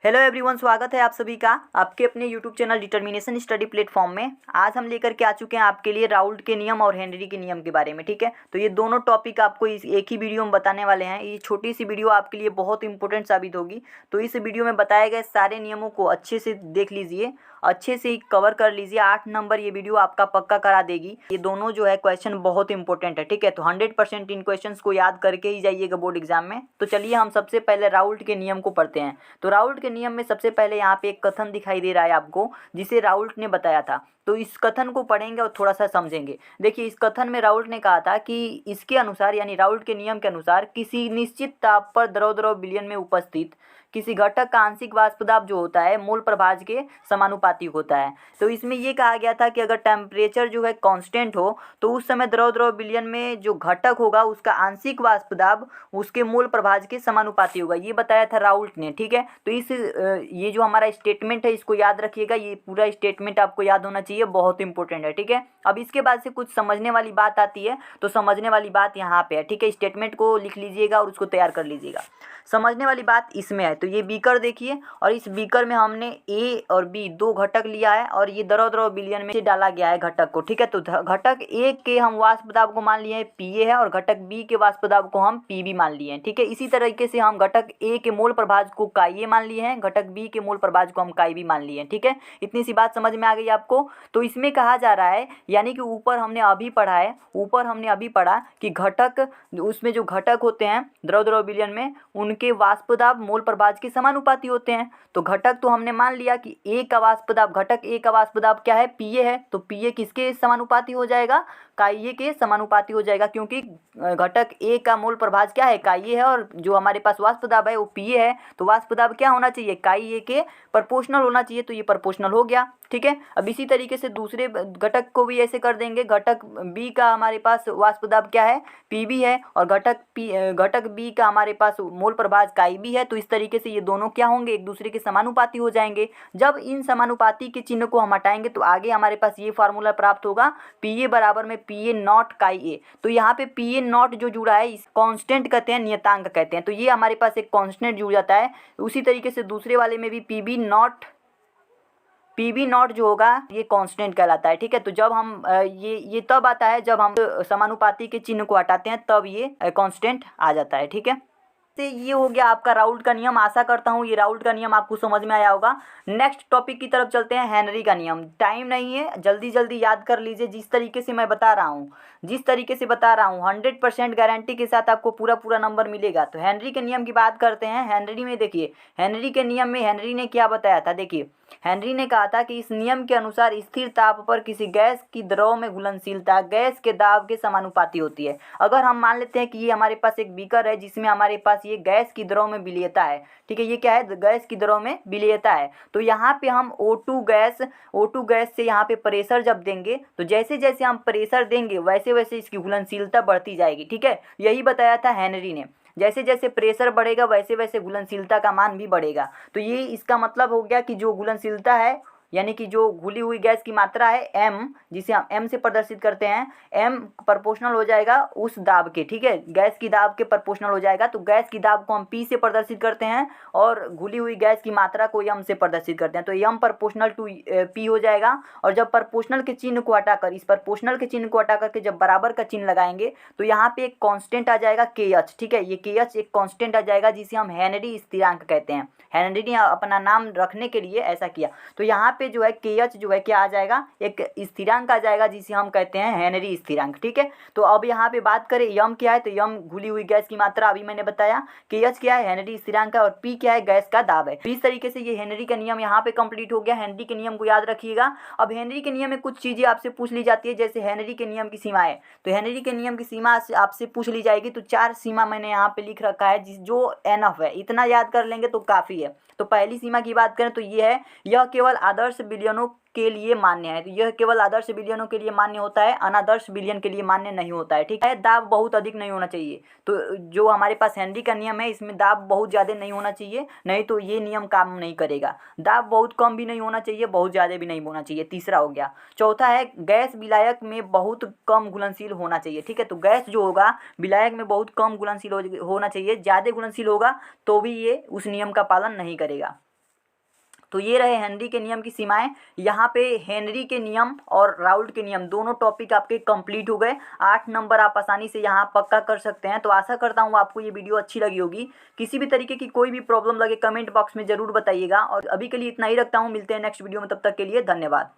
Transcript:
Hello everyone, स्वागत है आप सभी का आपके अपने YouTube channel determination study platform में। आज हम लेकर के आ चुके हैं आपके लिए राउल्ट के नियम और हेनरी के नियम के बारे में। ठीक है, तो ये दोनों टॉपिक आपको इस एक ही वीडियो में बताने वाले हैं। ये छोटी सी वीडियो आपके लिए बहुत इंपॉर्टेंट साबित होगी। तो इस वीडियो में बताए गए सारे नियमों को अच्छे से देख लीजिए, अच्छे से कवर कर लीजिए। 8 नंबर ये वीडियो आपका पक्का करा देगी। ये दोनों जो है क्वेश्चन बहुत इंपॉर्टेंट है। ठीक है, तो 100% इन क्वेश्चंस को याद करके ही जाइएगा बोर्ड एग्जाम में। तो चलिए हम सबसे पहले राउल्ट के नियम को पढ़ते हैं। तो राउल्ट के नियम में सबसे पहले यहाँ पे एक कथन दिखाई दे रहा है आपको, जिसे राउल्ट ने बताया था। तो इस कथन को पढ़ेंगे और थोड़ा सा समझेंगे। देखिए, इस कथन में राउल्ट ने कहा था कि इसके अनुसार, यानी राउल्ट के नियम के अनुसार, किसी निश्चित ताप पर द्रव विलयन में उपस्थित किसी घटक का आंशिक वाष्प दाब जो होता है मोल प्रभाज के समानुपाती होता है। तो इसमें ये कहा गया था कि अगर टेम्परेचर जो है कांस्टेंट हो तो उस समय द्रव विलयन में जो घटक होगा उसका आंशिक वाष्प दाब उसके मोल प्रभाज के समानुपाती होगा। ये बताया था राउल्ट ने। ठीक है, तो ये जो हमारा स्टेटमेंट है इसको याद रखिएगा। ये पूरा स्टेटमेंट आपको याद होना चाहिए, बहुत इंपॉर्टेंट है। ठीक है, अब इसके बाद से कुछ समझने वाली बात आती है। तो समझने वाली बात यहाँ पे है। ठीक है, स्टेटमेंट को लिख लीजिएगा और उसको तैयार कर लीजिएगा। समझने वाली बात इसमें है। तो ये बीकर देखिए, और इस बीकर में हमने ए और बी दो घटक लिया है और ये द्रव विलयन में डाला गया है घटक को। ठीक है, तो घटक ए के हम वाष्प दाब को मान लिए हैं पीए है और घटक बी के वाष्प दाब को हम पीबी मान लिए हैं। ठीक है, इसी तरीके से हम घटक ए के मोल प्रभाज को काई ए मान लिए हैं, घटक बी के मोल प्रभाज को हम काई बी मान लिए हैं। ठीक है, इतनी सी बात समझ में आ गई आपको। तो इसमें कहा जा रहा है, यानी कि ऊपर हमने अभी पढ़ा कि घटक, उसमें जो घटक होते हैं द्रव विलयन में, उनके वाष्प दाब मोल प्रभाज के समानुपाती होते हैं। तो घटक तो हमने मान लिया कि ए का वाष्प दाब, घटक ए का वाष्प दाब क्या है, पीए है। तो पीए किसके समानुपाती हो जाएगा, काईए के समानुपाती हो जाएगा, क्योंकि घटक ए का मोल प्रभाज क्या है, काईए है, और जो हमारे पास वाष्प दाब है वो पीए है। तो वाष्प दाब क्या होना चाहिए, काईए के प्रोपोर्शनल होना चाहिए। तो ये प्रोपोर्शनल हो गया। ठीक है, अब इसी तरीके से दूसरे घटक को भी ऐसे कर देंगे। घटक बी का हमारे पास वाष्प दाब क्या है, पीबी है, और घटक बी का हमारे पास मोल प्रभाज काई बी है। तो इस तरीके से ये दोनों क्या होंगे, एक दूसरे के समानुपाती हो जाएंगे। जब इन समानुपाती के चिन्ह को हम हटाएंगे तो आगे हमारे पास ये फार्मूला प्राप्त होगा, पी ए बराबर में पी ए नॉट काई ए। तो यहाँ पे पी ए नॉट जो जुड़ा है इस कांस्टेंट कहते हैं, नियतांक कहते हैं। तो ये हमारे पास एक कांस्टेंट जुड़ जाता है। उसी तरीके से दूसरे वाले में भी पीबी नॉट जो होगा ये कांस्टेंट कहलाता है। ठीक है, तो जब हम ये तब आता है जब हम समानुपाती के चिन्ह को हटाते हैं, तब ये कांस्टेंट आ जाता है। ठीक है, से ये हो गया आपका राउल्ट का नियम। आशा करता हूँ ये राउल्ट का नियम आपको समझ में आया होगा। नेक्स्ट टॉपिक की तरफ चलते हैं, हेनरी का नियम। टाइम नहीं है, जल्दी जल्दी याद कर लीजिए। जिस तरीके से मैं बता रहा हूँ 100% गारंटी के साथ आपको पूरा नंबर मिलेगा। तो हेनरी के नियम की बात करते हैं। हेनरी में देखिए, हेनरी के नियम में हेनरी ने क्या बताया था। देखिए, हेनरी ने कहा था कि इस नियम के अनुसार स्थिर ताप पर किसी गैस की द्रव में घुलनशीलता गैस के दाब के समानुपाती होती है। अगर हम मान लेते हैं कि ये हमारे पास एक बीकर है जिसमें हमारे पास ये गैस की द्रव में विलीयता है। ठीक है, ये क्या है, गैस की द्रव में विलीयता है। तो यहाँ पे हम O2 गैस से यहाँ पे प्रेशर जब देंगे तो जैसे जैसे हम प्रेशर देंगे वैसे वैसे इसकी घुलनशीलता बढ़ती जाएगी। ठीक है, यही बताया था हेनरी ने। जैसे जैसे प्रेशर बढ़ेगा वैसे वैसे घुलनशीलता का मान भी बढ़ेगा। तो ये इसका मतलब हो गया कि जो घुलनशीलता है, यानी कि जो घुली हुई गैस की मात्रा है m, जिसे हम m से प्रदर्शित करते हैं, m प्रोपोर्शनल हो जाएगा उस दाब के। ठीक है, गैस की दाब के प्रोपोर्शनल हो जाएगा। तो गैस की दाब को हम p से प्रदर्शित करते हैं और घुली हुई गैस की मात्रा को m से प्रदर्शित करते हैं। तो m प्रोपोर्शनल टू p हो जाएगा। और जब प्रोपोर्शनल के चिन्ह को हटाकर, इस प्रोपोर्शनल के चिन्ह को हटा करके जब बराबर का चिन्ह लगाएंगे तो यहाँ पे एक कांस्टेंट आ जाएगा KH। ठीक है, ये KH एक कांस्टेंट आ जाएगा जिसे हम हेनरी स्थिरांक कहते हैं। हेनरी ने अपना नाम रखने के लिए ऐसा किया। तो यहाँ पे जो है KH जो है क्या आ जाएगा, एक स्थिरांक आ जाएगा जिसे हम कहते हैं हेनरी स्थिरांक। ठीक है, तो अब यहाँ पे बात करें यम क्या है, तो यम घुली हुई गैस की मात्रा अभी मैंने बताया, KH क्या है, हेनरी स्थिरांक है, और P क्या है, गैस का दाब है। तो इस तरीके से ये हेनरी का नियम यहाँ पे कंप्लीट हो गया। हेनरी के नियम को याद रखिएगा। अब हेनरी के नियम में कुछ चीज़ें आपसे पूछ ली जाती है, जैसे हेनरी के नियम की सीमा है। तो हेनरी के नियम की सीमा आपसे पूछ ली जाएगी। तो 4 सीमा मैंने यहाँ पे लिख रखा है जो एनफ है, इतना याद कर लेंगे तो काफ़ी है। तो पहली सीमा की बात करें तो ये है, यह केवल आदर्श विलयनों के लिए मान्य है। तो यह केवल आदर्श विलयनों के लिए मान्य होता है, अनादर्श विलयन के लिए मान्य नहीं होता है। ठीक है, दाब बहुत अधिक नहीं होना चाहिए। तो जो हमारे पास हेनरी का नियम है इसमें दाब बहुत ज़्यादा नहीं होना चाहिए, नहीं तो ये नियम काम नहीं करेगा। दाब बहुत कम भी नहीं होना चाहिए, बहुत ज़्यादा भी नहीं होना चाहिए। तीसरा हो गया। चौथा है, गैस विलायक में बहुत कम घुलनशील होना चाहिए। ठीक है, तो गैस जो होगा विलायक में बहुत कम घुलनशील होना चाहिए। ज़्यादा घुलनशील होगा तो भी ये उस नियम का पालन नहीं करेगा। तो ये रहे हेनरी के नियम की सीमाएं। यहाँ पे हेनरी के नियम और राउल्ट के नियम दोनों टॉपिक आपके कंप्लीट हो गए। 8 नंबर आप आसानी से यहाँ पक्का कर सकते हैं। तो आशा करता हूँ आपको ये वीडियो अच्छी लगी होगी। किसी भी तरीके की कोई भी प्रॉब्लम लगे कमेंट बॉक्स में ज़रूर बताइएगा। और अभी के लिए इतना ही रखता हूँ, मिलते हैं नेक्स्ट वीडियो में, तब तक के लिए धन्यवाद।